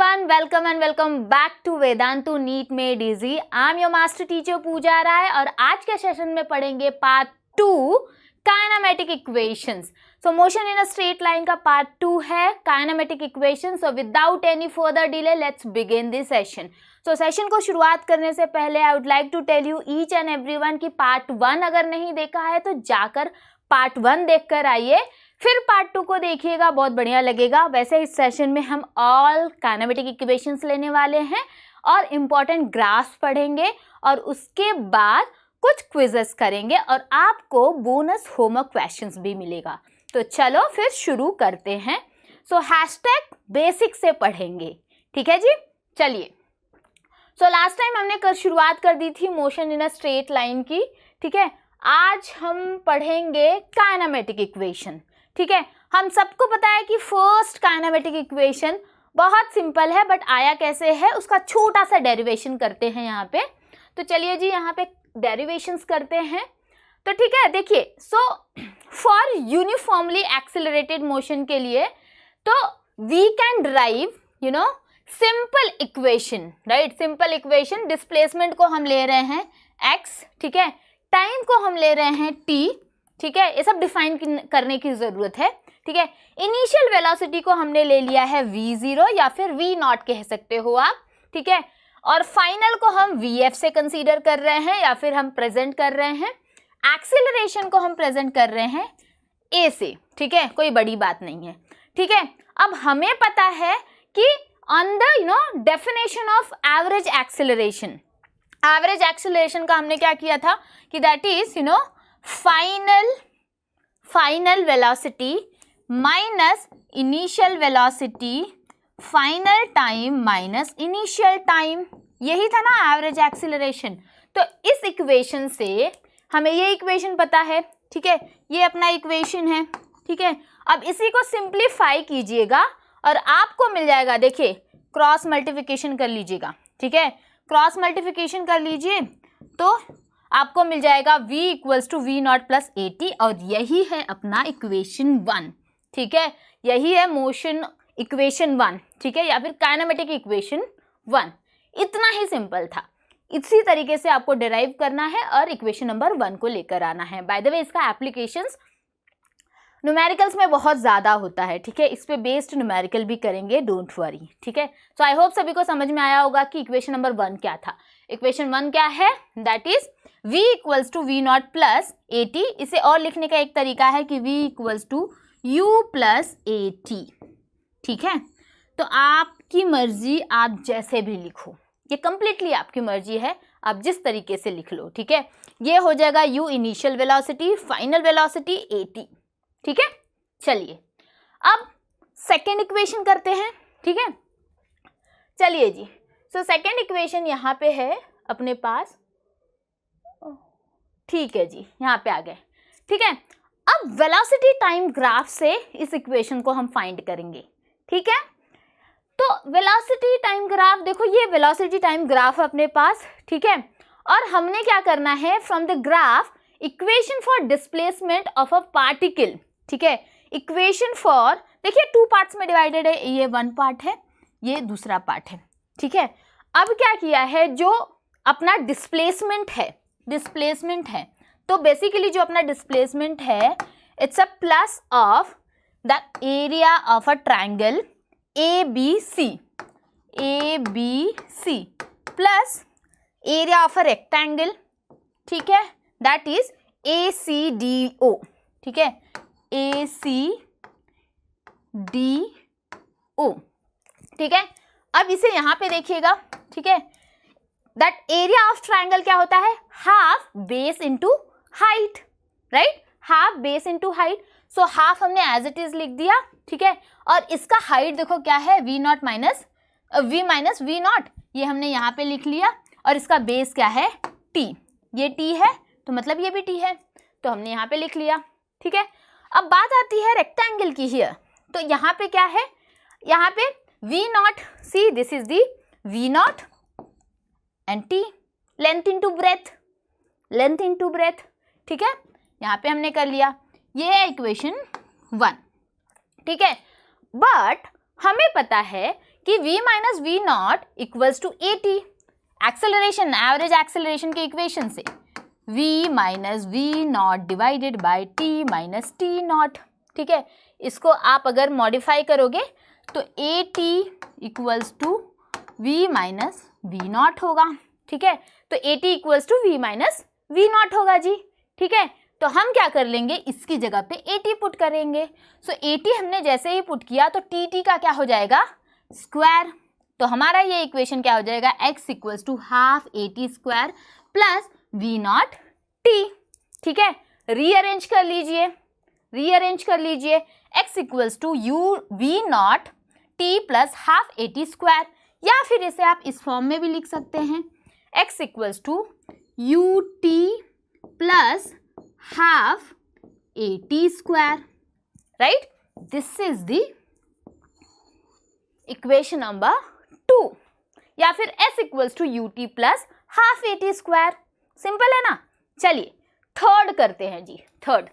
everyone, welcome and welcome back to Vedantu NEET Made Easy. I am your master teacher पूजा राय और आज के session में पढ़ेंगे part 2 kinematic equations. So motion in a straight line का part 2 है kinematic equations. So without any further delay let's begin this session. So session को शुरुआत करने से पहले I would like to tell you each and everyone कि part 1 अगर नहीं देखा है तो जाकर पार्ट 1 देखकर आइए, फिर पार्ट 2 को देखिएगा, बहुत बढ़िया लगेगा. वैसे इस सेशन में हम ऑल काइनेमेटिक इक्वेशंस लेने वाले हैं और इम्पॉर्टेंट ग्राफ्स पढ़ेंगे और उसके बाद कुछ क्विजेस करेंगे और आपको बोनस होमवर्क क्वेश्चंस भी मिलेगा. तो चलो फिर शुरू करते हैं. सो हैशटैग बेसिक से पढ़ेंगे, ठीक है जी. चलिए. सो लास्ट टाइम हमने शुरुआत कर दी थी motion in a straight line की, ठीक है. आज हम पढ़ेंगे काइनेमेटिक इक्वेशन, ठीक है. हम सबको पता है कि फर्स्ट काइनेमेटिक इक्वेशन बहुत सिंपल है, बट आया कैसे है उसका छोटा सा डेरिवेशन करते हैं यहाँ पे. तो चलिए जी यहाँ पे डेरिवेशंस करते हैं. तो ठीक है, देखिए. So for uniformly accelerated motion के लिए तो we can derive simple equation, right. Simple equation. Displacement को हम ले रहे हैं x, ठीक है. टाइम को हम ले रहे हैं t, ठीक है. ये सब डिफाइन करने की जरूरत है, ठीक है. इनिशियल वेलोसिटी को हमने ले लिया है v0 या फिर v0 कह सकते हो आप, ठीक है. और फाइनल को हम vf से कंसीडर कर रहे हैं या फिर हम प्रेजेंट कर रहे हैं. एक्सीलरेशन को हम प्रेजेंट कर रहे हैं a से, ठीक है. कोई बड़ी बात नहीं है, ठीक है. अब हमें पता है कि on the definition of average acceleration, average acceleration का हमने क्या किया था कि that is final velocity minus initial velocity, final time minus initial time. यही था ना एवरेज एक्सीलरेशन. तो इस इक्वेशन से हमें ये इक्वेशन पता है, ठीक है. ये अपना इक्वेशन है, ठीक है. अब इसी को सिंप्लीफाई कीजिएगा और आपको मिल जाएगा. देखिए क्रॉस मल्टीप्लिकेशन कर लीजिएगा, ठीक है. क्रॉस मल्टीप्लिकेशन कर लीजिए तो आपको मिल जाएगा v equals to v0 plus AT और यही है अपना इक्वेशन 1, ठीक है. यही है मोशन इक्वेशन 1, ठीक है, या फिर काइनेमेटिक इक्वेशन 1. इतना ही सिंपल था. इसी तरीके से आपको डिराइव करना है और इक्वेशन नंबर 1 को लेकर आना है. बाय द वे इसका एप्लीकेशंस न्यूमेरिकल्स में बहुत ज़्यादा होता है, ठीक है. इस पे बेस्ड न्यूमेरिकल भी करेंगे, डोंट वरी, ठीक है. सो आई होप सभी को समझ में आया होगा कि इक्वेशन नंबर 1 क्या था. इक्वेशन 1 क्या है? That is v equals to v0 plus AT. इसे और लिखने का एक तरीका है कि v equals to u plus AT, ठीक है. तो आपकी मर्जी, आप जैसे भी लिखो, ये कंप्लीटली आपकी मर्जी है, आप जिस तरीके से लिख लो, ठीक है. ये हो जाएगा u initial velocity, final velocity AT, ठीक है. चलिए अब सेकेंड इक्वेशन करते हैं, ठीक है. चलिए जी. सो सेकेंड इक्वेशन यहाँ पे है अपने पास, ठीक है जी, यहाँ पे आ गए, ठीक है. अब वेलोसिटी टाइम ग्राफ से इस इक्वेशन को हम फाइंड करेंगे, ठीक है. तो वेलोसिटी टाइम ग्राफ, देखो ये वेलोसिटी टाइम ग्राफ अपने पास, ठीक है. और हमने क्या करना है, from the graph equation for displacement of a particle, ठीक है. इक्वेशन फॉर, देखिए 2 पार्ट्स में डिवाइडेड है, ये 1 पार्ट है, ये दूसरा पार्ट है, ठीक है. अब क्या किया है, जो अपना डिस्प्लेसमेंट है, तो बेसिकली जो अपना डिस्प्लेसमेंट है it's a plus of the area of a triangle ABC plus area of a rectangle, ठीक है, दैट इज ACDO, ठीक है. ACDO, ठीक है. अब इसे यहाँ पे देखिएगा, ठीक है. दैट एरिया ऑफ ट्रायंगल क्या होता है, half base into height, right. Half base into height. So half हमने एज इट इज लिख दिया, ठीक है. और इसका हाइट देखो क्या है, v0 माइनस v0, ये हमने यहाँ पे लिख लिया. और इसका बेस क्या है, t, ये t है तो मतलब ये भी t है, तो हमने यहाँ पे लिख लिया, ठीक है. अब बात आती है रेक्टेंगल की हियर. तो यहाँ पे क्या है, यहाँ पे v0, see this is the v0 and t, length into breadth, ठीक है. यहाँ पे हमने कर लिया, ये है इक्वेशन 1, ठीक है. बट हमें पता है कि v minus v naught equals to AT, acceleration, average acceleration के इक्वेशन से v minus v naught divided by t minus t naught. ठीक है, इसको आप अगर मॉडिफाई करोगे तो AT equals to v minus v naught होगा। ठीक है, तो AT equals to v minus v naught होगा जी। ठीक है, तो हम क्या कर लेंगे, इसकी जगह पे AT पुट करेंगे। सो AT हमने जैसे ही पुट किया तो TT का क्या हो जाएगा, स्क्वायर। तो हमारा ये इक्वेशन क्या हो जाएगा, x equals to half AT square plus v naught t. ठीक है, रीअरेंज कर लीजिए, रीअरेंज कर लीजिए, x equals to u v naught t plus half AT square, या फिर इसे आप इस फॉर्म में भी लिख सकते हैं, x equals to u t plus half AT square, right. This is the equation number 2, या फिर s equals to u t plus half AT square. Simple है ना। चलिए थर्ड करते हैं जी, थर्ड।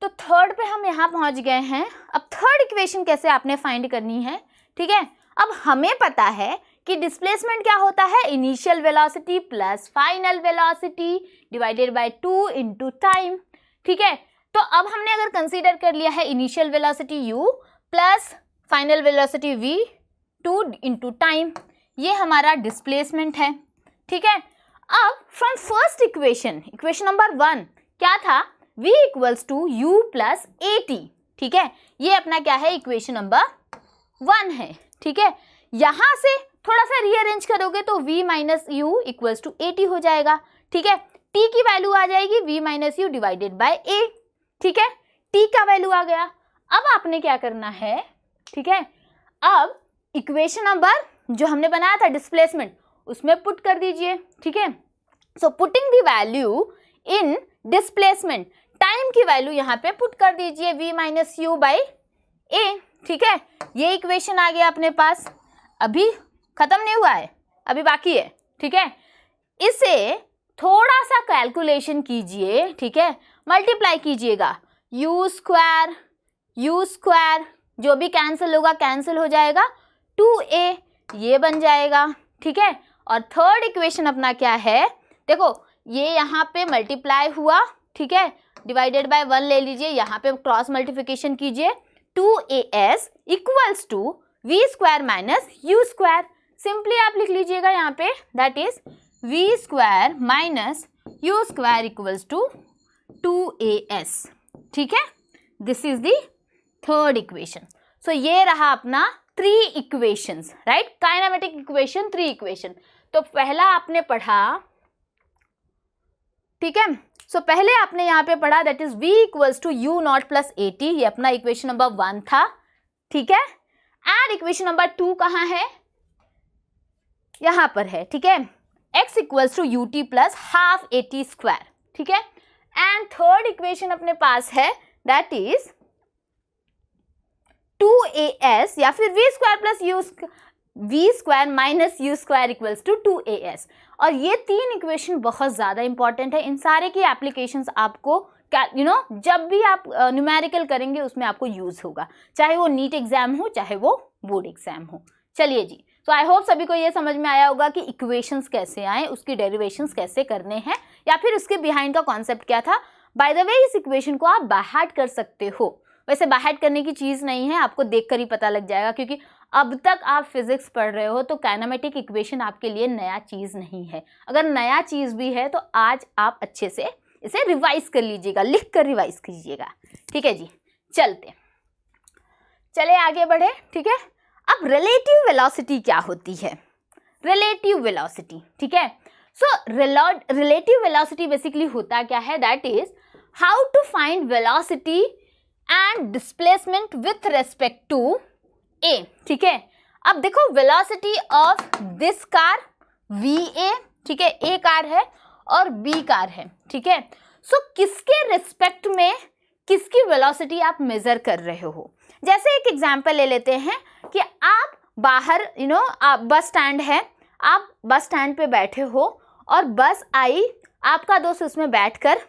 तो थर्ड पे हम यहाँ पहुँच गए हैं। अब थर्ड इक्वेशन कैसे आपने फाइंड करनी है। ठीक है, अब हमें पता है कि डिस्प्लेसमेंट क्या होता है, initial velocity plus final velocity divided by 2 into time. ठीक है, तो अब हमने अगर कंसीडर कर लिया है initial velocity u plus final velocity v 2 into time, ये हमारा डिस्प्लेसमेंट है। ठीक है, अब from first equation, equation number 1 क्या था, v equals to u plus AT। ठीक है, ये अपना क्या है, इक्वेशन नंबर 1 है। ठीक है, यहाँ से थोड़ा सा रीअरेंज करोगे तो v minus u equals to AT हो जाएगा। ठीक है, t की वैल्यू आ जाएगी v minus you divided by a। ठीक है, t का वैल्यू आ गया। अब आपने क्या करना है, ठीक है, अब इक्वेशन नंबर जो हमने बनाया था डिस्प्लेसमेंट, उसमें पुट कर दीजिए। ठीक है, so putting the value in displacement, time की वैल्यू यहाँ पे पुट कर दीजिए v minus you by a। ठीक है, ये इक्वेशन आ गया अपने पास। अभी खत्म नहीं हुआ है, अभी बाकी है। ठीक है, इसे थोड़ा सा कैलकुलेशन कीजिए। ठीक है, मल्टीप्लाई कीजिएगा, यू स्क्वायर जो भी कैंसिल होगा कैंसिल हो जाएगा, 2a ये बन जाएगा। ठीक है, और थर्ड इक्वेशन अपना क्या है, देखो ये यहाँ पे मल्टीप्लाई हुआ। ठीक है, डिवाइडेड बाय 1 ले लीजिए, यहाँ पे क्रॉस मल्टीप्लिकेशन कीजिए, 2as equals to v square minus u square. Simply आप लिख लीजिएगा यहाँ पे, that is v square minus u square equals to 2as। ठीक है, this is the third equation. So ये रहा अपना 3 equations, right, kinematic equation 3 equation. तो पहला आपने पढ़ा, ठीक है, सो पहले आपने यहाँ पे पढ़ा that is v equals to u naught plus AT, ये अपना इक्वेशन नंबर 1 था। ठीक है, एंड इक्वेशन नंबर 2 कहाँ है, यहाँ पर है। ठीक है, x equals to u t plus half AT square. ठीक है, एंड थर्ड इक्वेशन अपने पास है दैट इज 2as या फिर v square plus v square minus u square equals to 2as। और ये 3 इक्वेशन बहुत ज़्यादा इंपॉर्टेंट है। इन सारे की एप्लीकेशंस आपको जब भी आप न्यूमेरिकल करेंगे उसमें आपको यूज़ होगा, चाहे वो नीट एग्जाम हो चाहे वो बोर्ड एग्जाम हो। चलिए जी, तो आई होप सभी को ये समझ में आया होगा कि इक्वेशंस कैसे आए, उसकी डेरिवेशंस कैसे करने हैं, या फिर उसके बिहाइंड का कॉन्सेप्ट क्या था। बाय द वे, इस इक्वेशन को आप बाय हार्ट कर सकते हो। वैसे बाय हार्ट करने की चीज़ नहीं है, आपको देखकर ही पता लग जाएगा, क्योंकि अब तक आप फिजिक्स पढ़ रहे हो तो काइनेमेटिक इक्वेशन आपके लिए नया चीज़ नहीं है। अगर नया चीज़ भी है तो आज आप अच्छे से इसे रिवाइज कर लीजिएगा, लिख कर रिवाइज कीजिएगा। ठीक है जी, चले आगे बढ़े। ठीक है, अब रिलेटिव वेलोसिटी क्या होती है, रिलेटिव वेलोसिटी। ठीक है, सो रिलेटिव वेलोसिटी बेसिकली होता क्या है, that is how to find velocity and displacement with respect to a। ठीक है, अब देखो velocity of this car va, ठीक है, a कार है और b कार है। ठीक है, सो किसके रिस्पेक्ट में किसकी वेलोसिटी आप मेजर कर रहे हो। जैसे एक एग्जांपल ले लेते हैं कि आप बाहर आप बस स्टैंड है, आप बस स्टैंड पे बैठे हो और बस आई, आपका दोस्त उसमें बैठकर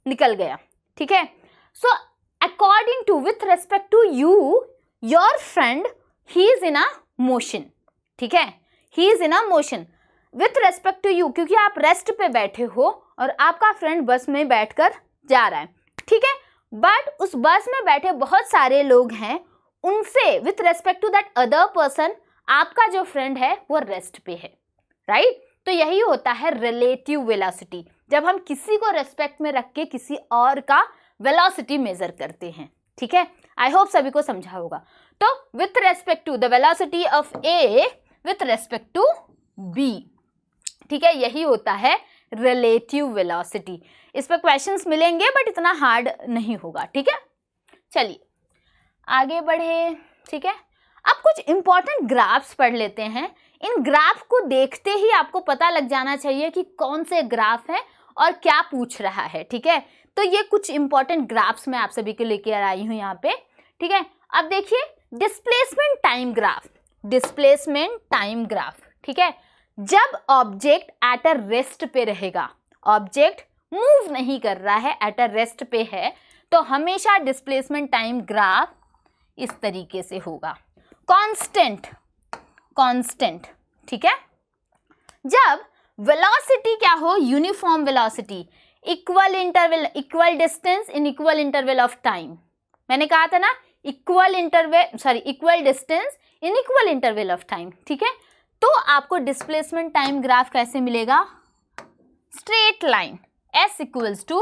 निकल गया। ठीक है, so according to with respect to you, your friend, he is in a motion, ठीक है, he is in a motion with respect to you, क्योंकि आप रेस्ट पे बैठे हो और आपका फ्रेंड बस में बैठकर जा रहा है, ठीक है, बट उस बस में बैठे बहुत सारे लोग हैं, उनसे with respect to that other person आपका जो फ्रेंड है वो रेस्ट पे है, राइट। तो यही होता है रिलेटिव वेलोसिटी, जब हम किसी को रेस्पेक्ट में रख के किसी और का वेलोसिटी मेजर करते हैं, ठीक है। आई होप सभी को समझा होगा। तो with respect to the velocity of A with respect to B, ठीक है, यही होता है रिलेटिव वेलोसिटी। इस पर क्वेश्चंस मिलेंगे बट इतना हार्ड नहीं होगा, ठीक है। चलिए आगे बढ़े, ठीक है। अब कुछ इंपॉर्टेंट ग्राफ्स पढ़ लेते हैं। इन ग्राफ को देखते ही आपको पता लग जाना चाहिए कि कौन से ग्राफ है और क्या पूछ रहा है, ठीक है। तो ये कुछ इंपॉर्टेंट ग्राफ्स मैं आप सभी को लेकर आई हूं यहाँ पे, ठीक है। अब देखिए displacement time graph, displacement time graph, ठीक है। जब ऑब्जेक्ट एट अ रेस्ट पे रहेगा, ऑब्जेक्ट मूव नहीं कर रहा है, एट अ रेस्ट पे है, तो हमेशा डिस्प्लेसमेंट टाइम ग्राफ इस तरीके से होगा, कांस्टेंट, कांस्टेंट, ठीक है। जब वेलोसिटी क्या हो, uniform velocity, equal interval, equal distance in equal interval of time, मैंने कहा था ना, equal interval, sorry equal distance in equal interval of time, ठीक है। तो आपको डिस्प्लेसमेंट टाइम ग्राफ कैसे मिलेगा, straight line, s equals to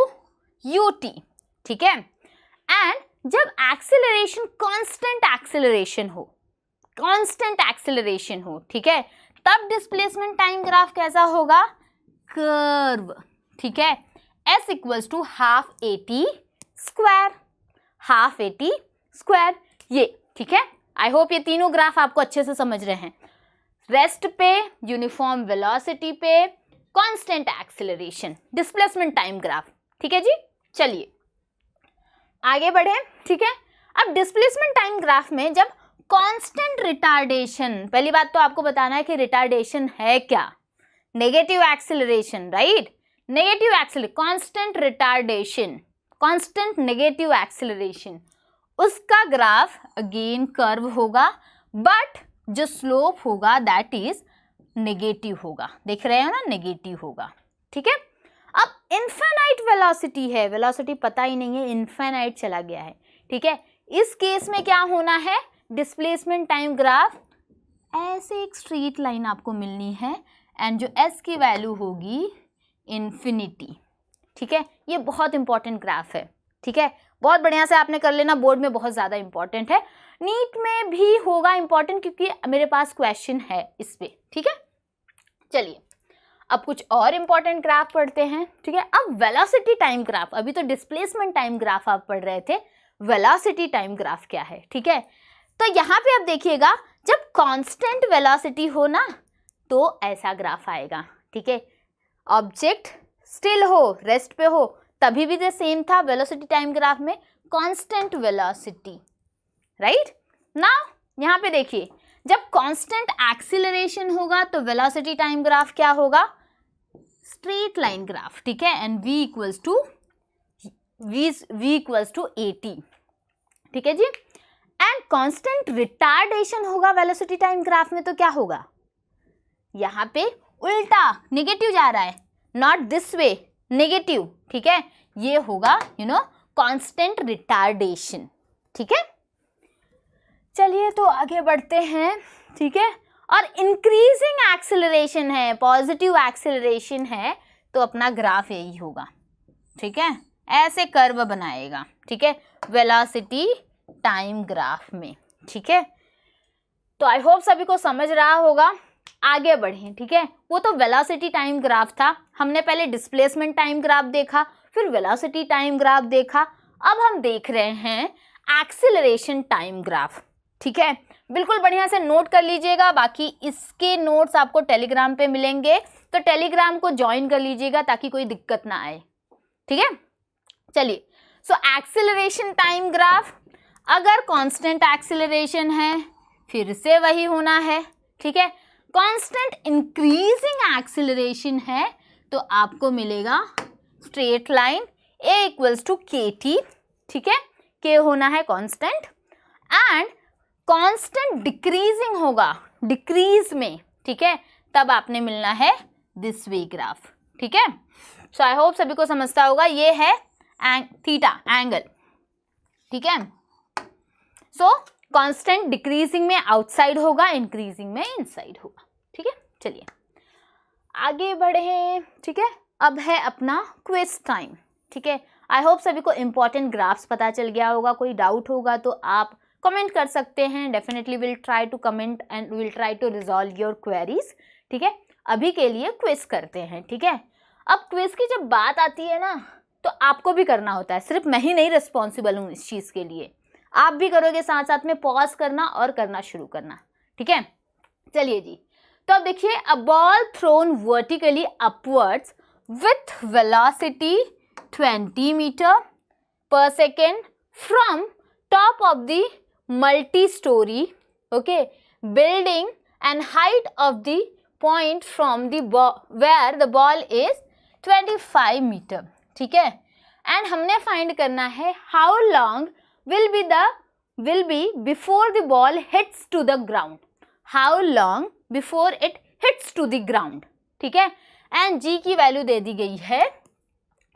ut, ठीक है। एंड जब एक्सेलरेशन कांस्टेंट एक्सेलरेशन हो, कांस्टेंट एक्सेलरेशन हो, ठीक है, तब डिस्प्लेसमेंट टाइम ग्राफ कैसा होगा, कर्व, ठीक है, s equals to half at square, half at square, ये, ठीक है। आई होप ये तीनों ग्राफ आपको अच्छे से समझ रहे हैं, रेस्ट पे, यूनिफॉर्म वेलोसिटी पे, constant acceleration, displacement time graph, ठीक है जी। चलिए आगे बढ़े, ठीक है। अब डिस्प्लेसमेंट टाइम ग्राफ में जब कांस्टेंट रिटार्डेशन, पहली बात तो आपको बताना है कि रिटार्डेशन है क्या, negative acceleration, right, negative acceleration, constant retardation, constant negative acceleration, उसका ग्राफ अगेन कर्व होगा, बट जो स्लोप होगा दैट इज नेगेटिव होगा, देख रहे हो ना, नेगेटिव होगा, ठीक है। अब इनफाइनाइट वेलोसिटी है, वेलोसिटी पता ही नहीं है, इनफाइनाइट चला गया है, ठीक है। इस केस में क्या होना है, डिस्प्लेसमेंट टाइम ग्राफ ऐसे एक स्ट्रेट लाइन आपको मिलनी है एंड जो s की वैल्यू होगी इन्फिनिटी, ठीक है। ये बहुत इंपॉर्टेंट ग्राफ है, ठीक है, बहुत बढ़िया से आपने कर लेना, बोर्ड में बहुत ज़्यादा इंपॉर्टेंट है, नीट में भी होगा इंपॉर्टेंट क्योंकि मेरे पास क्वेश्चन है इस पे, ठीक है। चलिए अब कुछ और इंपॉर्टेंट ग्राफ पढ़ते हैं, ठीक है। अब वेलोसिटी टाइम ग्राफ, अभी तो डिस्प्लेसमेंट टाइम ग्राफ आप पढ़ रहे थे, वेलोसिटी टाइम ग्राफ क्या है, ठीक है। तो यहाँ पे आप देखिएगा जब कांस्टेंट वेलोसिटी हो ना तो ऐसा ग्राफ आएगा, ठीक है। ऑब्जेक्ट स्टिल हो, रेस्ट पे हो, तभी भी तो सेम था वेलोसिटी टाइम ग्राफ में, कांस्टेंट वेलोसिटी, राइट। नाउ यहाँ पे देखिए जब कांस्टेंट एक्सीलरेशन होगा तो वेलोसिटी टाइम ग्राफ क्या होगा, स्ट्रेट लाइन ग्राफ, ठीक है, and v equals to at, ठीक है जी। एंड कांस्टेंट रिटार्डेशन होगा वेलोसिटी टाइम ग्राफ में तो क्या होगा, यहाँ पे उल्टा नेगेटिव जा रहा है, नॉट दिस वे, नेगेटिव, ठीक है, ये होगा कांस्टेंट रिटार्डेशन, ठीक है। चलिए तो आगे बढ़ते हैं, ठीक है। और इंक्रीजिंग एक्सेलरेशन है, पॉजिटिव एक्सेलरेशन है, तो अपना ग्राफ यही होगा, ठीक है, ऐसे कर्व बनाएगा, ठीक है, वेलोसिटी टाइम ग्राफ में, ठीक है। तो आई होप सभी को समझ रहा होगा। आगे बढ़ें, ठीक है, वो तो वेलोसिटी टाइम ग्राफ था, हमने पहले डिस्प्लेसमेंट टाइम ग्राफ देखा, फिर वेलोसिटी टाइम ग्राफ देखा, अब हम देख रहे हैं एक्सेलरेशन टाइम ग्राफ, ठीक है। बिल्कुल बढ़िया से नोट कर लीजिएगा, बाकी इसके नोट्स आपको टेलीग्राम पे मिलेंगे, तो टेलीग्राम को ज्वाइन कर लीजिएगा ताकि कोई दिक्कत ना आए, ठीक है। चलिए, सो एक्सेलरेशन टाइम ग्राफ, अगर कांस्टेंट एक्सेलरेशन है फिर से वही होना है, ठीक है। कांस्टेंट इंक्रीजिंग एक्सेलरेशन है तो आपको मिलेगा straight line a equals to kt, ठीक है, k होना है कांस्टेंट, एंड कांस्टेंट डिक्रीजिंग होगा डिक्रीज में, ठीक है, तब आपने मिलना है दिस वे ग्राफ, ठीक है। सो आई होप सभी को समझता होगा, ये है थीटा एंगल, ठीक है। सो कांस्टेंट डिक्रीजिंग में आउटसाइड होगा, इंक्रीजिंग में इनसाइड होगा, ठीक है। चलिए आगे बढ़े, ठीक है। अब है अपना क्विज टाइम, ठीक है। आई होप सभी को इंपॉर्टेंट ग्राफ्स पता चल गया होगा। कोई डाउट होगा तो आप कमेंट कर सकते हैं, definitely will try to comment and will try to resolve your queries, ठीक है। अभी के लिए क्विज करते हैं, ठीक है। अब क्विज की जब बात आती है ना, तो आपको भी करना होता है, सिर्फ मैं ही नहीं रिस्पॉन्सिबल हूँ इस चीज़ के लिए, आप भी करोगे, साथ साथ में पॉज करना और करना शुरू करना, ठीक है। चलिए जी, तो अब देखिए, a ball thrown vertically upwards with velocity 20 metre per second from top of the multi storey, okay, building and height of the point from the where the ball is 25 metre, ठीक है। एंड हमने find करना है how long will be before the ball hits to the ground, how long before it hits to the ground, ठीक है। And जी की value दे दी गई है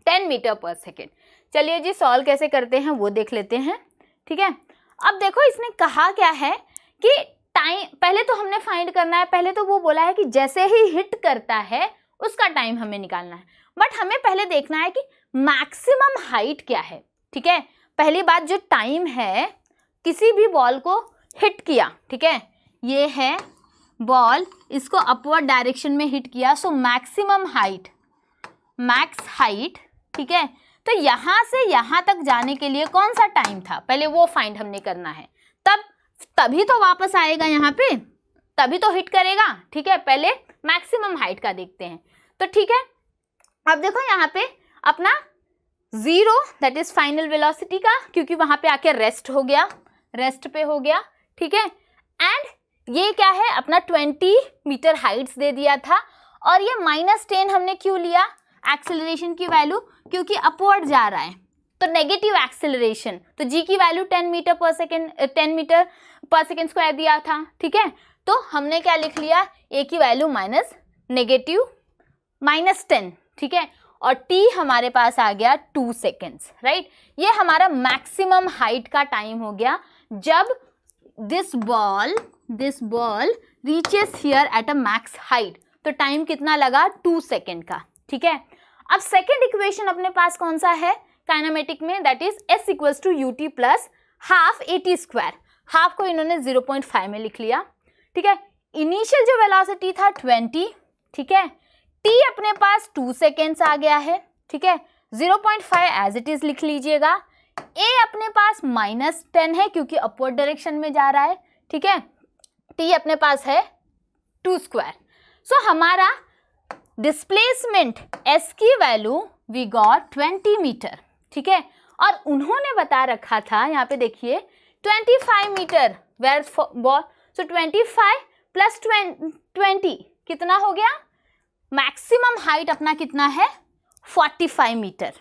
10 मीटर पर सेकेंड। चलिए जी, सॉल्व कैसे करते हैं वो देख लेते हैं, ठीक है। अब देखो, इसने कहा क्या है कि टाइम, पहले तो हमने फाइंड करना है, पहले तो वो बोला है कि जैसे ही हिट करता है उसका टाइम हमें निकालना है, बट हमें पहले देखना है कि मैक्सिमम हाइट क्या है, ठीक है। पहली बात, जो टाइम है, किसी भी बॉल को हिट किया, ठीक है, ये है बॉल, इसको अपवर्ड डायरेक्शन में हिट किया, so maximum height, max height, ठीक है। तो यहाँ से यहाँ तक जाने के लिए कौन सा टाइम था, पहले वो फाइंड हमने करना है, तभी तो वापस आएगा यहाँ पे, तभी तो हिट करेगा, ठीक है। पहले मैक्सिमम हाइट का देखते हैं, तो ठीक है। अब देखो यहाँ पे अपना 0 दैट इज फाइनल वेलोसिटी का, क्योंकि वहां पे आके रेस्ट हो गया, रेस्ट पे हो गया, ठीक है। एंड ये क्या है, अपना 20 मीटर हाइट्स दे दिया था, और ये -10 हमने क्यों लिया एक्सेलरेशन की वैल्यू, क्योंकि अपवर्ड जा रहा है, तो नेगेटिव एक्सेलरेशन, तो जी की value 10 metre per second square दिया था, ठीक है। तो हमने क्या लिख लिया, ए की वैल्यू -10, ठीक है, और t हमारे पास आ गया 2 सेकेंड्स, राइट। ये हमारा मैक्सिमम हाइट का टाइम हो गया जब this ball reaches here at a max height, तो टाइम कितना लगा, 2 सेकेंड का, ठीक है। अब सेकेंड इक्वेशन अपने पास कौन सा है काइनेमेटिक में, that is s equals to ut plus half at square, half को इन्होंने 0.5 में लिख लिया, ठीक है। इनिशियल जो वेलोसिटी था 20, ठीक है, t अपने पास 2 सेकेंड्स आ गया है, ठीक है, 0.5 एज इट इज लिख लीजिएगा, a अपने पास -10 है क्योंकि अपवर्ड डायरेक्शन में जा रहा है, ठीक है, t अपने पास है 2 स्क्वायर। सो हमारा डिस्प्लेसमेंट s की वैल्यू वी गॉट 20 मीटर, ठीक है, और उन्होंने बता रखा था, यहाँ पे देखिए 25 metre where ball, so 25 plus 20 कितना हो गया, मैक्सिमम हाइट अपना कितना है 45 मीटर,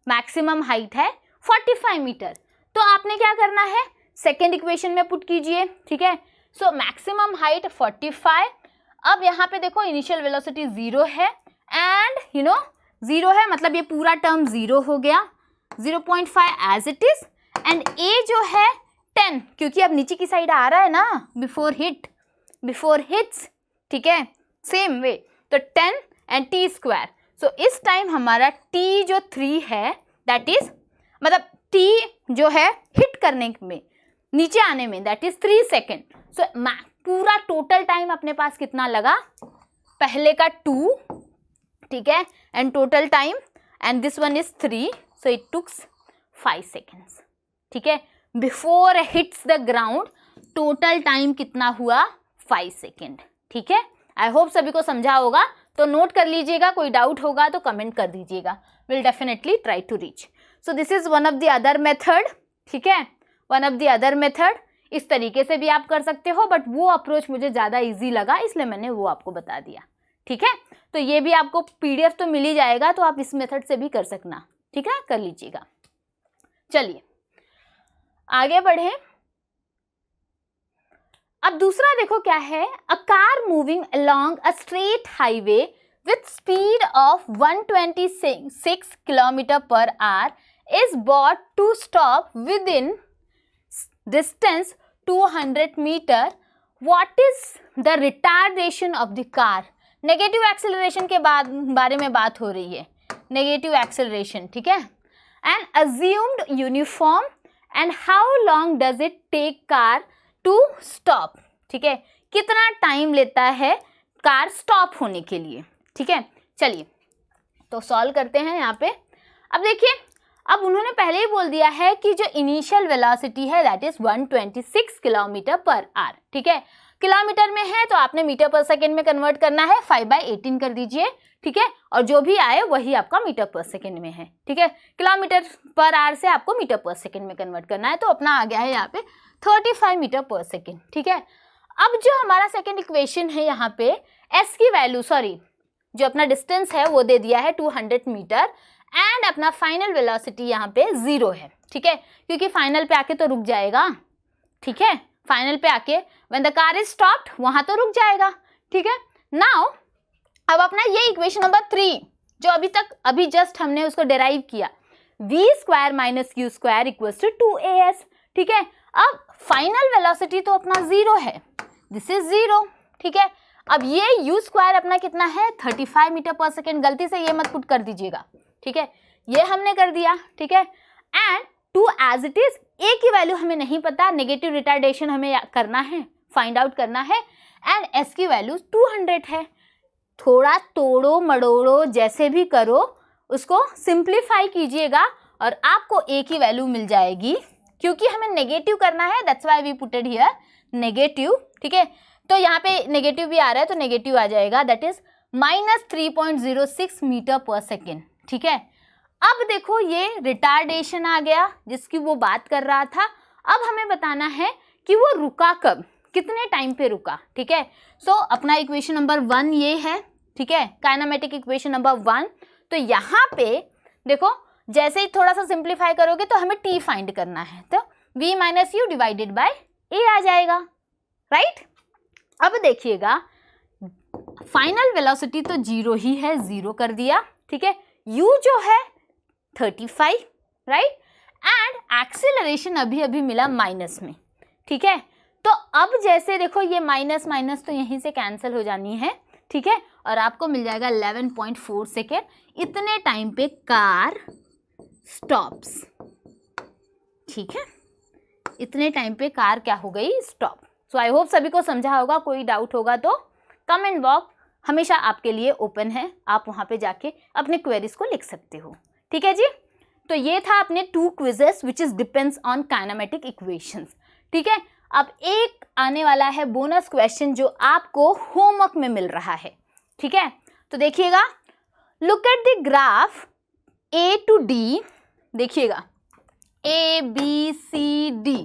मैक्सिमम हाइट है 45 मीटर। तो आपने क्या करना है, सेकेंड इक्वेशन में पुट कीजिए, ठीक है। सो मैक्सिमम हाइट 45, अब यहाँ पे देखो इनिशियल वेलोसिटी 0 है, एंड 0 है, मतलब ये पूरा टर्म 0 हो गया, 0.5 as it is, and a जो है 10, क्योंकि अब नीचे की साइड आ रहा है ना, बिफोर हिट्स, ठीक है, सेम वे, तो 10 एंड t स्क्वायर। सो इस टाइम हमारा t जो 3 है, दैट इज, मतलब t जो है हिट करने में, नीचे आने में, दैट इज 3 सेकेंड। सो पूरा टोटल टाइम अपने पास कितना लगा, पहले का 2, ठीक है, and total time, and this one is 3, so it takes 5 seconds, ठीक है, before hits the ground, total time कितना हुआ 5 सेकेंड, ठीक है। आई होप सभी को समझा होगा, तो नोट कर लीजिएगा, कोई डाउट होगा तो कमेंट कर दीजिएगा, will definitely try to reach. So this is one of the other method, ठीक है, one of the other method, इस तरीके से भी आप कर सकते हो, बट वो अप्रोच मुझे ज़्यादा इजी लगा, इसलिए मैंने वो आपको बता दिया, ठीक है। तो ये भी आपको PDF तो मिल ही जाएगा, तो आप इस मेथड से भी कर सकना, ठीक है, कर लीजिएगा। चलिए आगे बढ़े। अब दूसरा देखो क्या है, a car moving along a straight highway with speed of 126 km per hour is brought to stop within distance 200 meter. What is the retardation of the car? Negative acceleration के बारे में बात हो रही है, नेगेटिव एक्सेलरेशन, ठीक है. And assumed uniform and how long does it take car to stop, ठीक है, कितना टाइम लेता है कार स्टॉप होने के लिए, ठीक है. चलिए तो सॉल्व करते हैं यहाँ पे. अब देखिए, अब उन्होंने पहले ही बोल दिया है कि जो इनिशियल वेलोसिटी है that is 126 kilometre per hour, ठीक है. किलोमीटर में है तो आपने मीटर पर सेकेंड में कन्वर्ट करना है, 5/18 कर दीजिए, ठीक है, और जो भी आए वही आपका मीटर पर सेकेंड में है, ठीक है. किलोमीटर पर आवर से आपको मीटर पर सेकेंड में कन्वर्ट करना है, तो अपना आ गया है यहाँ पे 35 मीटर पर सेकेंड, ठीक है. अब जो हमारा सेकेंड इक्वेशन है यहाँ पे एस की वैल्यू, सॉरी जो अपना डिस्टेंस है वो दे दिया है 200 मीटर एंड अपना फाइनल वेलोसिटी यहाँ पे 0 है, ठीक है, क्योंकि फाइनल पे आके तो रुक जाएगा, ठीक है. फाइनल पे आके when the car is stopped वहां तो रुक जाएगा, ठीक है. नाउ अब अपना ये इक्वेशन नंबर 3 जो अभी जस्ट हमने उसको डिराइव किया, v² minus q square equals to 2as, ठीक है. अब फाइनल वेलोसिटी तो अपना 0 है, दिस इज 0, ठीक है. अब ये u स्क्वायर अपना कितना है 35 मीटर पर सेकेंड, गलती से ये मत पुट कर दीजिएगा, ठीक है, ये हमने कर दिया, ठीक है. And 2 as it is, a की वैल्यू हमें नहीं पता, नेगेटिव रिटार्डेशन हमें करना है, फाइंड आउट करना है, एंड s की वैल्यू 200 है. थोड़ा तोड़ो मड़ोड़ो जैसे भी करो उसको सिंप्लीफाई कीजिएगा और आपको a की वैल्यू मिल जाएगी, क्योंकि हमें नेगेटिव करना है, that's why we putted here negative, ठीक है. तो यहाँ पे नेगेटिव भी आ रहा है तो नेगेटिव आ जाएगा, that is -3.06 metre per second, ठीक है. अब देखो ये रिटार्डेशन आ गया जिसकी वो बात कर रहा था. अब हमें बताना है कि वो रुका कब, कितने टाइम पे रुका, ठीक है. सो अपना इक्वेशन नंबर 1 ये है, ठीक है, काइनेमेटिक इक्वेशन नंबर 1. तो यहाँ पे देखो जैसे ही थोड़ा सा सिंप्लीफाई करोगे तो हमें t फाइंड करना है, तो v minus you divided by a आ जाएगा, राइट. अब देखिएगा फाइनल वेलोसिटी तो 0 ही है, 0 कर दिया, ठीक है. u जो है 35, राइट, एंड एक्सेलरेशन अभी मिला माइनस में, ठीक है. तो अब जैसे देखो ये माइनस माइनस तो यहीं से कैंसिल हो जानी है, ठीक है, और आपको मिल जाएगा 11.4 सेकेंड. इतने टाइम पे कार स्टॉप्स, ठीक है, इतने टाइम पे कार क्या हो गई, स्टॉप. सो आई होप सभी को समझा होगा. कोई डाउट होगा तो कमेंट बॉक्स हमेशा आपके लिए ओपन है, आप वहाँ पे जाके अपने क्वेरीज को लिख सकते हो, ठीक है जी. तो ये था अपने 2 quizzes which is depends on kinematic equations, ठीक है. अब एक आने वाला है बोनस क्वेश्चन जो आपको होमवर्क में मिल रहा है, ठीक है. तो देखिएगा, look at the graph A to D, देखिएगा A B C D,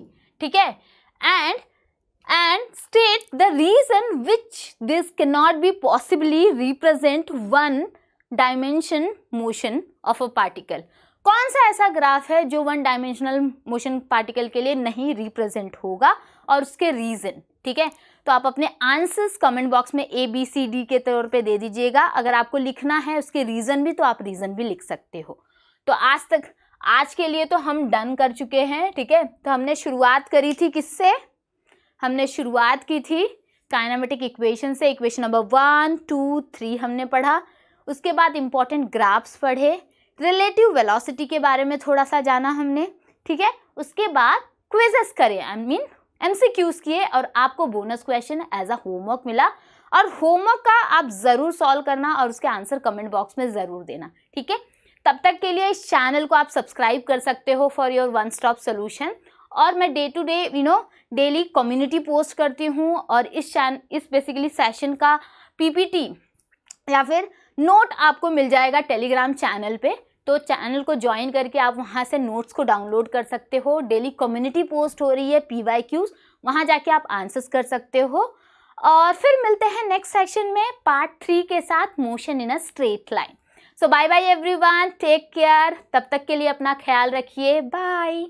ठीक है, and state the reason which this cannot be possibly represent one dimension motion of a particle. कौन सा ऐसा ग्राफ है जो 1 डायमेंशनल मोशन पार्टिकल के लिए नहीं रिप्रेजेंट होगा और उसके रीजन, ठीक है. तो आप अपने आंसर्स कमेंट बॉक्स में A B C D के तौर पे दे दीजिएगा. अगर आपको लिखना है उसके रीजन भी तो आप रीजन भी लिख सकते हो. तो आज के लिए तो हम डन कर चुके हैं, ठीक है. तो हमने शुरुआत करी थी किससे, हमने शुरुआत की थी काइनेमेटिक इक्वेशन से. इक्वेशन नंबर 1 2 3 हमने पढ़ा, उसके बाद इंपॉर्टेंट ग्राफ्स पढ़े, रिलेटिव वेलोसिटी के बारे में थोड़ा सा जाना हमने, ठीक है. उसके बाद क्विजेस करे, आई मीन MCQs किए और आपको bonus question as a homework मिला. और होमवर्क का आप ज़रूर सॉल्व करना और उसके आंसर कमेंट बॉक्स में ज़रूर देना, ठीक है. तब तक के लिए इस चैनल को आप सब्सक्राइब कर सकते हो for your one stop solution. और मैं day to day daily community post करती हूँ और इस बेसिकली सेशन का PPT या फिर नोट आपको मिल जाएगा टेलीग्राम चैनल पे. तो चैनल को ज्वाइन करके आप वहाँ से नोट्स को डाउनलोड कर सकते हो. डेली कम्युनिटी पोस्ट हो रही है PYQs, वहाँ जाके आप आंसर्स कर सकते हो. और फिर मिलते हैं नेक्स्ट सेक्शन में पार्ट 3 के साथ, motion in a straight line. So bye bye everyone, take care. तब तक के लिए अपना ख्याल रखिए, बाय.